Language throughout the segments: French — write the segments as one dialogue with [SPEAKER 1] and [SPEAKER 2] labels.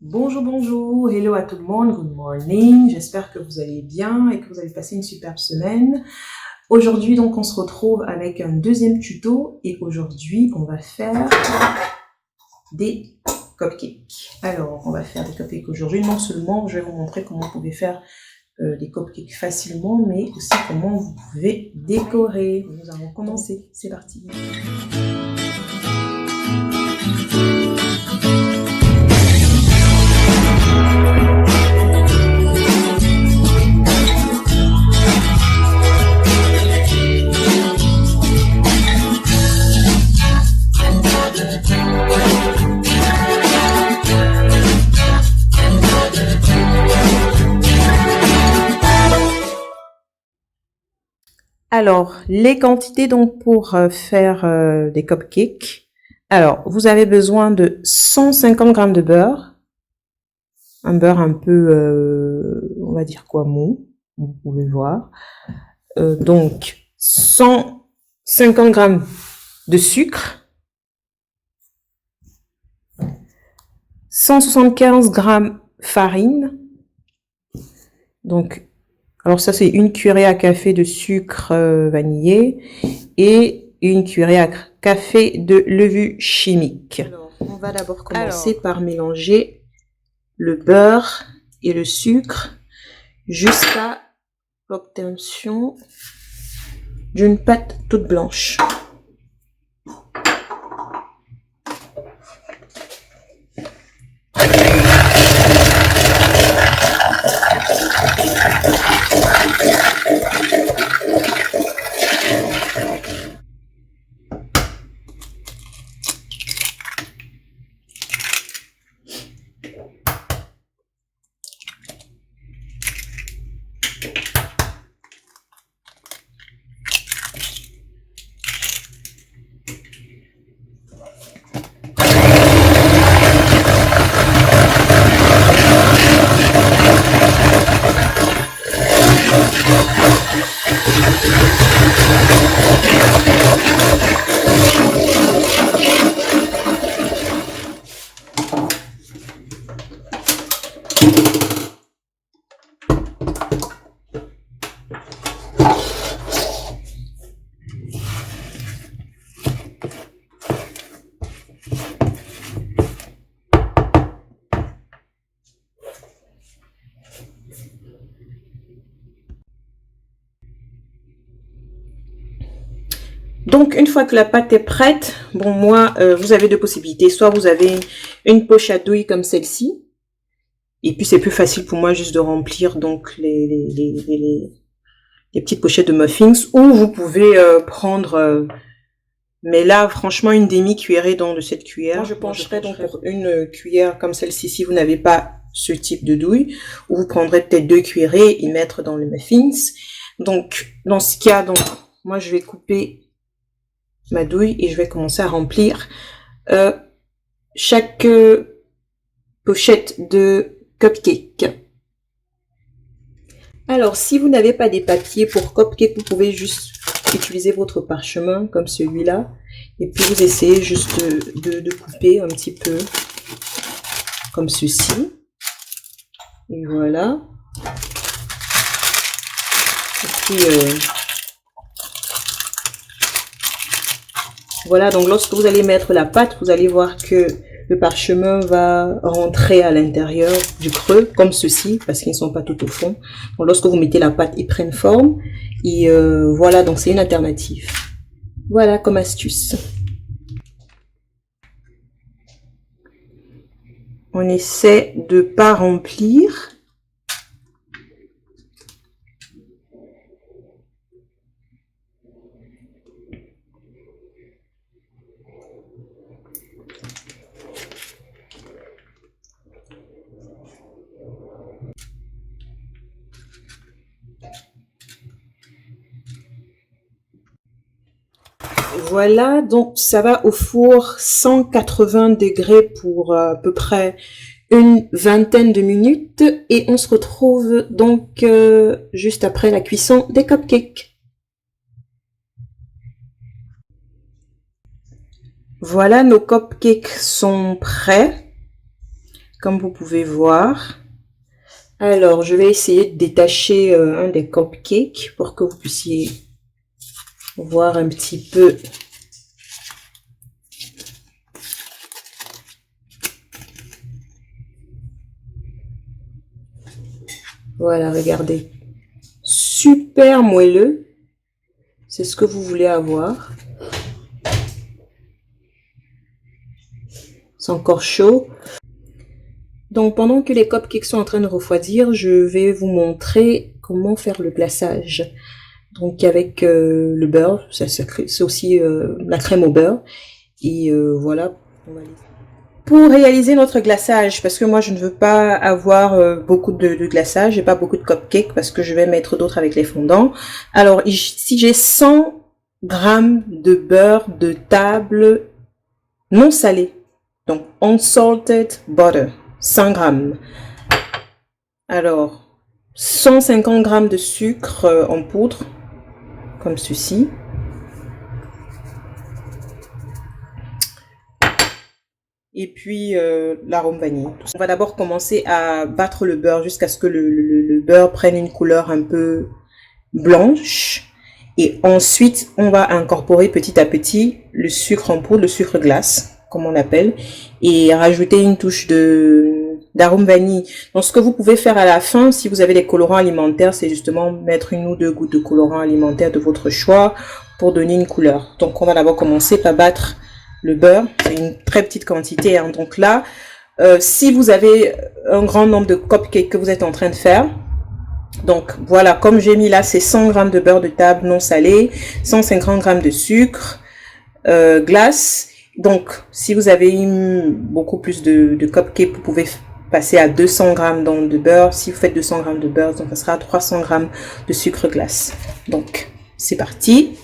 [SPEAKER 1] Bonjour, bonjour, hello à tout le monde, good morning, j'espère que vous allez bien et que vous avez passé une superbe semaine. Aujourd'hui, donc, on se retrouve avec un deuxième tuto et aujourd'hui, on va faire des cupcakes. Alors, on va faire des cupcakes aujourd'hui, non seulement je vais vous montrer comment vous pouvez faire des cupcakes facilement, mais aussi comment vous pouvez décorer. Nous allons commencer, c'est parti. Alors, les quantités donc pour faire des cupcakes. Alors, vous avez besoin de 150 g de beurre. Un beurre un peu, on va dire quoi, mou. Vous pouvez voir. Donc, 150 g de sucre. 175 g farine. Donc, alors ça c'est une cuillerée à café de sucre vanillé et une cuillerée à café de levure chimique. Alors, on va d'abord commencer par mélanger le beurre et le sucre jusqu'à l'obtention d'une pâte toute blanche. Donc, une fois que la pâte est prête, bon, moi, vous avez deux possibilités. Soit vous avez une poche à douille comme celle-ci. Et puis, c'est plus facile pour moi juste de remplir donc les petites pochettes de muffins. Ou vous pouvez prendre, mais là, franchement, une demi-cuillerée de cette cuillère. Moi, je pencherais donc pour une cuillère comme celle-ci si vous n'avez pas ce type de douille. Ou vous prendrez peut-être 2 cuillerées et mettre dans les muffins. Donc, dans ce cas, donc, moi, je vais couper ma douille et je vais commencer à remplir chaque pochette de cupcake. Alors, si vous n'avez pas des papiers pour cupcake, vous pouvez juste utiliser votre parchemin comme celui-là et puis vous essayez juste de couper un petit peu comme ceci. Et voilà. Et puis, voilà, donc lorsque vous allez mettre la pâte, vous allez voir que le parchemin va rentrer à l'intérieur du creux, comme ceci, parce qu'ils ne sont pas tout au fond. Donc lorsque vous mettez la pâte, ils prennent forme. Et voilà, donc c'est une alternative. Voilà comme astuce. On essaie de ne pas remplir. Voilà, donc ça va au four 180 degrés pour à peu près une vingtaine de minutes et on se retrouve donc juste après la cuisson des cupcakes. Voilà, nos cupcakes sont prêts. comme vous pouvez voir. Alors, je vais essayer de détacher un des cupcakes pour que vous puissiez voir un petit peu. Voilà, regardez. Super moelleux. C'est ce que vous voulez avoir. C'est encore chaud. Donc, pendant que les cupcakes sont en train de refroidir, je vais vous montrer comment faire le glaçage. Donc, avec le beurre, c'est aussi la crème au beurre. Et voilà. Pour réaliser notre glaçage, parce que moi, je ne veux pas avoir beaucoup de glaçage, j'ai pas beaucoup de cupcakes parce que je vais mettre d'autres avec les fondants. Alors, si j'ai 100 grammes de beurre de table non salé, donc unsalted butter, 100 grammes. Alors, 150 grammes de sucre en poudre, comme ceci. Et puis l'arôme vanille. On va d'abord commencer à battre le beurre jusqu'à ce que le beurre prenne une couleur un peu blanche. Et ensuite, on va incorporer petit à petit le sucre en poudre, le sucre glace, comme on appelle, et rajouter une touche d'arôme vanille. Donc, ce que vous pouvez faire à la fin, si vous avez des colorants alimentaires, c'est justement mettre 1 ou 2 gouttes de colorant alimentaire de votre choix pour donner une couleur. Donc, on va d'abord commencer par battre le beurre. C'est une très petite quantité, hein. Donc là, si vous avez un grand nombre de cupcakes que vous êtes en train de faire, donc voilà, comme j'ai mis là, c'est 100 grammes de beurre de table non salé, 150 grammes de sucre glace. Donc, si vous avez beaucoup plus de cupcakes, vous pouvez passer à 200 grammes de beurre. Si vous faites 200 grammes de beurre, donc ça sera 300 grammes de sucre glace. Donc, c'est parti.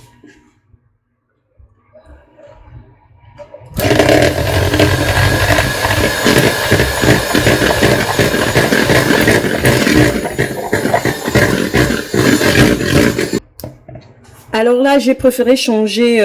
[SPEAKER 1] Alors là, j'ai préféré changer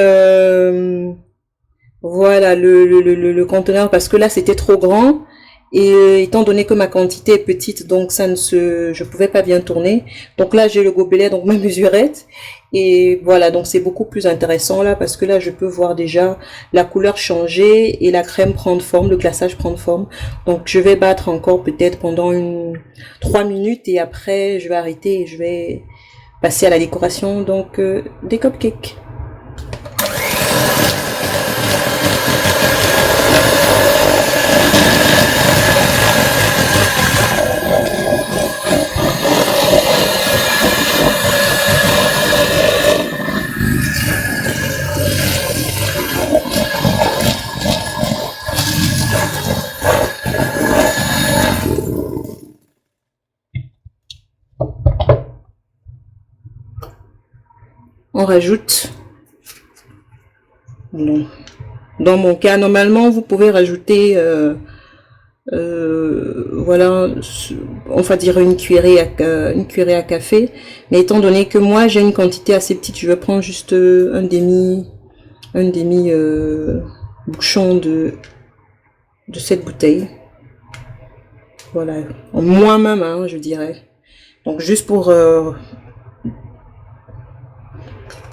[SPEAKER 1] voilà le conteneur parce que là c'était trop grand et étant donné que ma quantité est petite, donc je pouvais pas bien tourner. Donc là j'ai le gobelet, donc ma mesurette, et voilà, donc c'est beaucoup plus intéressant là parce que là je peux voir déjà la couleur changer et la crème prendre forme, le glaçage prendre forme. Donc je vais battre encore peut-être pendant 3 minutes et après je vais arrêter et je vais passer à la décoration donc des cupcakes. On rajoute, dans mon cas, normalement, vous pouvez rajouter, voilà, on va dire une cuillerée à café. Mais étant donné que moi, j'ai une quantité assez petite, je vais prendre juste un demi bouchon de cette bouteille. Voilà, en moins ma main, je dirais. Donc, juste pour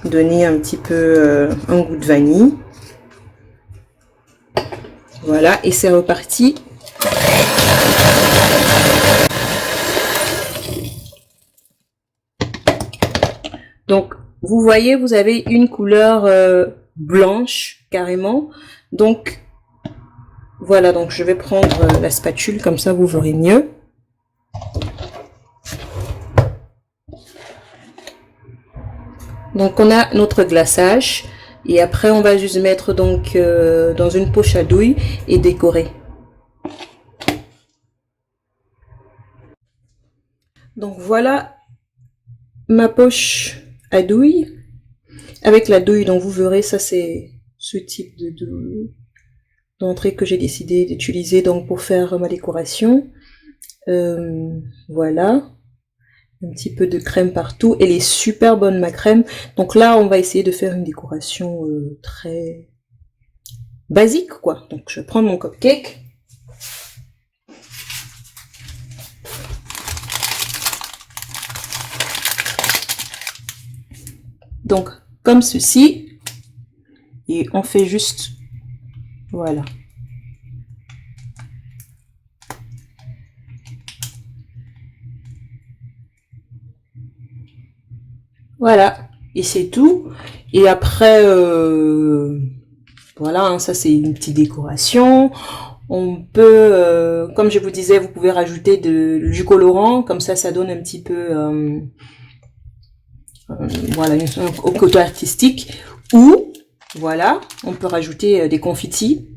[SPEAKER 1] donner un petit peu un goût de vanille. Voilà, et c'est reparti. Donc, vous voyez, vous avez une couleur blanche, carrément. Donc, voilà, donc je vais prendre la spatule, comme ça vous verrez mieux. Donc, on a notre glaçage. Et après, on va juste mettre donc dans une poche à douille et décorer. Donc, voilà ma poche à douille. Avec la douille, donc vous verrez, ça c'est ce type d'entrée que j'ai décidé d'utiliser donc pour faire ma décoration. Voilà. Un petit peu de crème partout. Elle est super bonne, ma crème. Donc là, on va essayer de faire une décoration très basique, quoi. Donc, je prends mon cupcake. Donc, comme ceci. Et on fait juste, voilà. Voilà. Et c'est tout. Et après, voilà, hein, ça c'est une petite décoration. On peut, comme je vous disais, vous pouvez rajouter du colorant, comme ça donne un petit peu, voilà, au côté artistique. Ou, voilà, on peut rajouter des confitis.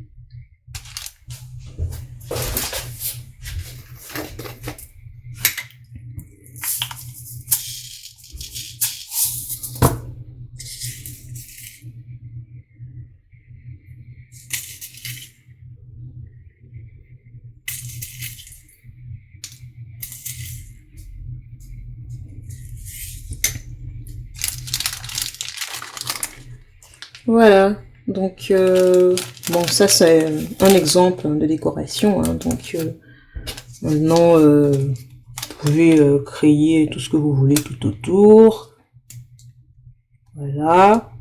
[SPEAKER 1] Voilà, donc bon, ça c'est un exemple de décoration, hein. Donc maintenant vous pouvez créer tout ce que vous voulez tout autour. Voilà,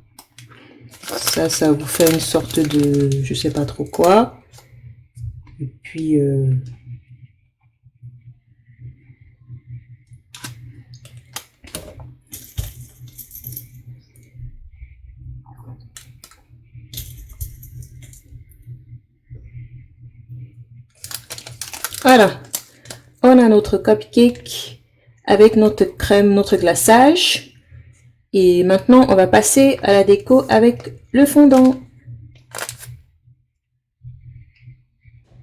[SPEAKER 1] ça vous fait une sorte de je sais pas trop quoi. Et puis voilà, on a notre cupcake avec notre crème, notre glaçage. Et maintenant, on va passer à la déco avec le fondant.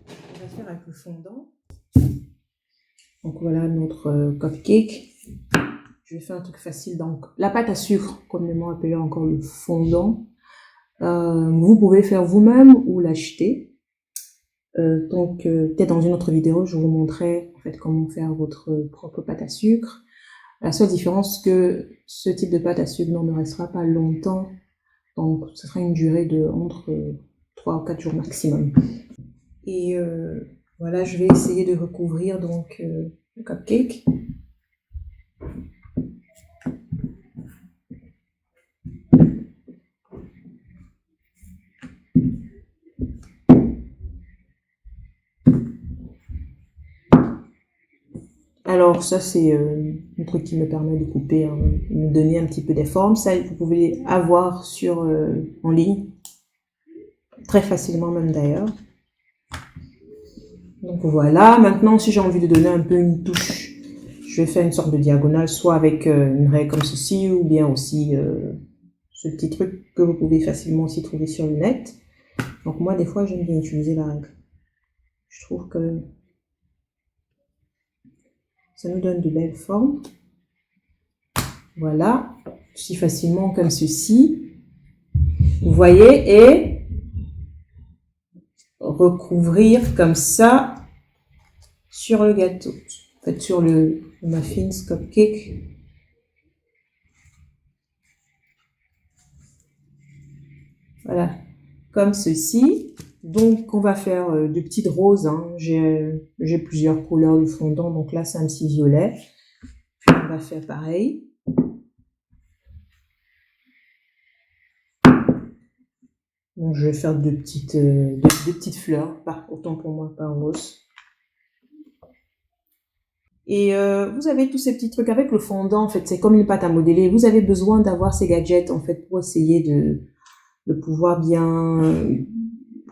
[SPEAKER 1] On va faire avec le fondant. Donc voilà notre cupcake. Je vais faire un truc facile. Donc la pâte à sucre, communément appelée encore le fondant, vous pouvez faire vous-même ou l'acheter. Donc peut-être dans une autre vidéo, je vous montrerai en fait comment faire votre propre pâte à sucre. La seule différence, c'est que ce type de pâte à sucre ne restera pas longtemps. Donc, ce sera une durée de entre 3 ou 4 jours maximum. Et voilà, je vais essayer de recouvrir donc le cupcake. Alors ça c'est un truc qui me permet de couper, hein, de me donner un petit peu des formes. Ça vous pouvez avoir sur en ligne, très facilement même d'ailleurs. Donc voilà, maintenant si j'ai envie de donner un peu une touche, je vais faire une sorte de diagonale, soit avec une raie comme ceci, ou bien aussi ce petit truc que vous pouvez facilement aussi trouver sur le net. Donc moi des fois j'aime bien utiliser la règle. Je trouve que ça nous donne de belles formes. Voilà, aussi facilement comme ceci. Vous voyez, et recouvrir comme ça sur le gâteau. En fait, sur le muffins cupcake. Voilà, comme ceci. Donc, on va faire de petites roses. Hein. J'ai plusieurs couleurs de fondant. Donc là, c'est un petit violet. On va faire pareil. Donc, je vais faire deux petites fleurs, autant pour moi, par rose. Et vous avez tous ces petits trucs avec le fondant, en fait, c'est comme une pâte à modeler. Vous avez besoin d'avoir ces gadgets, en fait, pour essayer de pouvoir bien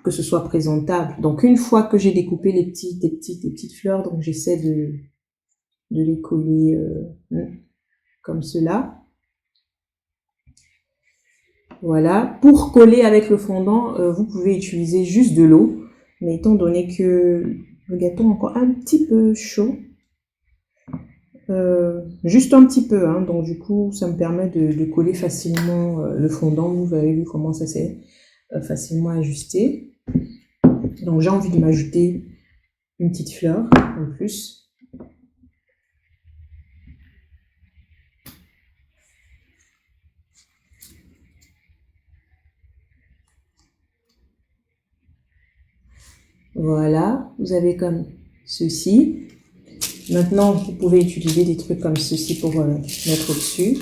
[SPEAKER 1] que ce soit présentable. Donc, une fois que j'ai découpé les petites fleurs, donc j'essaie de les coller comme cela. Voilà. Pour coller avec le fondant, vous pouvez utiliser juste de l'eau. Mais étant donné que le gâteau est encore un petit peu chaud, juste un petit peu, hein, donc du coup ça me permet de coller facilement le fondant. Vous avez vu comment ça s'est facilement ajusté. Donc j'ai envie de m'ajouter une petite fleur en plus. Voilà, vous avez comme ceci. Maintenant, vous pouvez utiliser des trucs comme ceci pour mettre au-dessus.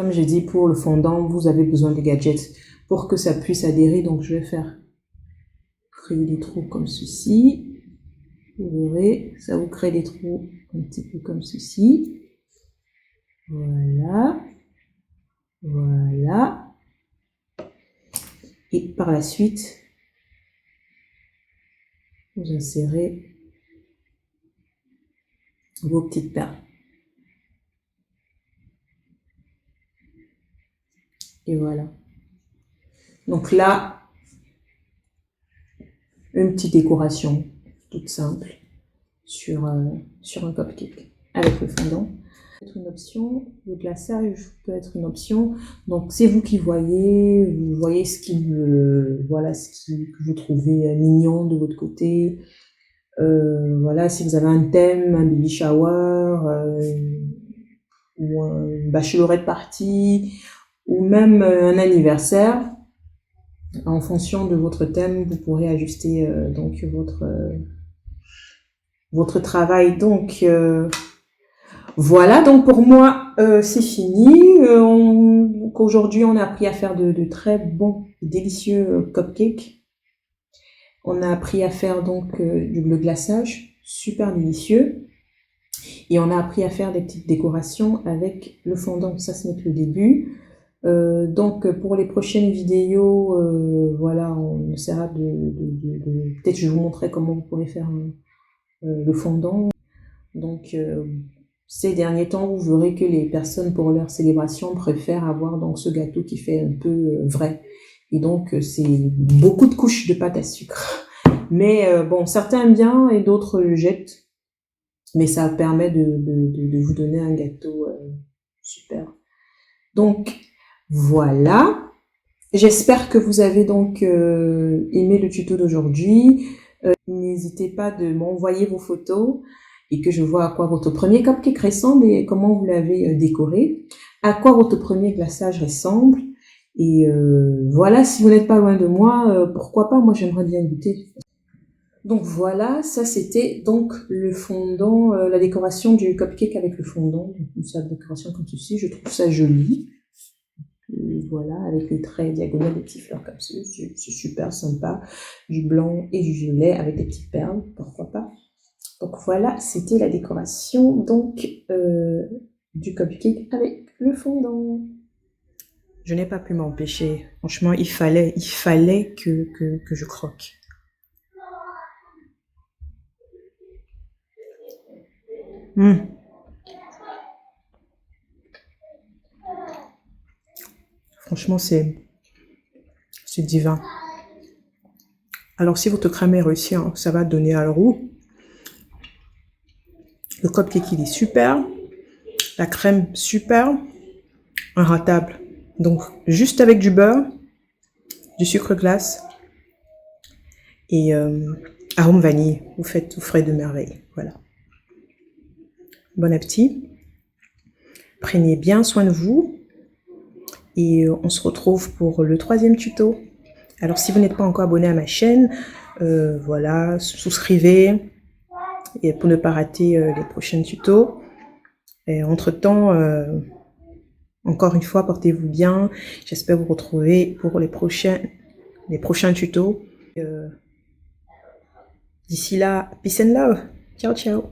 [SPEAKER 1] comme j'ai dit, pour le fondant, vous avez besoin des gadgets pour que ça puisse adhérer. Donc, je vais faire créer des trous comme ceci. Vous verrez, ça vous crée des trous un petit peu comme ceci. Voilà. Voilà. Et par la suite, vous insérez vos petites perles. Et voilà. Donc là, une petite décoration toute simple sur un cupcake avec le fondant. Une option, le glaçage peut être une option. Donc c'est vous qui voyez, ce qui voilà, que vous trouvez mignon de votre côté. Voilà, si vous avez un thème, un baby shower, ou un bachelorette party, ou même un anniversaire, en fonction de votre thème, vous pourrez ajuster donc votre travail. Donc voilà, donc pour moi c'est fini. Aujourd'hui on a appris à faire de très bons, délicieux cupcakes. On a appris à faire donc le glaçage, super délicieux. Et on a appris à faire des petites décorations avec le fondant. Ça, ce n'est que le début. Donc pour les prochaines vidéos, voilà, on essaiera peut-être je vais vous montrer comment vous pourrez faire le fondant. Donc ces derniers temps, vous verrez que les personnes pour leur célébration préfèrent avoir donc ce gâteau qui fait un peu vrai. Et donc c'est beaucoup de couches de pâte à sucre. Mais bon, certains aiment bien et d'autres le jettent. Mais ça permet de vous donner un gâteau super. Donc voilà. J'espère que vous avez donc aimé le tuto d'aujourd'hui. N'hésitez pas de m'envoyer vos photos et que je vois à quoi votre premier cupcake ressemble et comment vous l'avez décoré, à quoi votre premier glaçage ressemble. Et voilà, si vous n'êtes pas loin de moi, pourquoi pas, moi j'aimerais bien goûter. Donc voilà, ça c'était donc le fondant, la décoration du cupcake avec le fondant. Une sorte de décoration comme ceci, je trouve ça joli. Et voilà, avec les traits diagonaux, des petites fleurs comme ceci, c'est super sympa. Du blanc et du violet avec des petites perles, pourquoi pas. Donc voilà, c'était la décoration donc du cupcake avec le fondant. Je n'ai pas pu m'empêcher. Franchement, il fallait que je croque. Franchement, c'est divin. Alors, si votre crème est réussie, hein, ça va donner à roux. Le cupcake, il est super. La crème, super. Inratable. Donc, juste avec du beurre, du sucre glace et arôme vanille. Vous ferez de merveille. Voilà. Bon appétit. Prenez bien soin de vous. Et on se retrouve pour le 3e tuto. Alors, si vous n'êtes pas encore abonné à ma chaîne, voilà, souscrivez et pour ne pas rater les prochains tutos. Et entre-temps, encore une fois, portez-vous bien. J'espère vous retrouver pour les prochains tutos. D'ici là, peace and love. Ciao, ciao.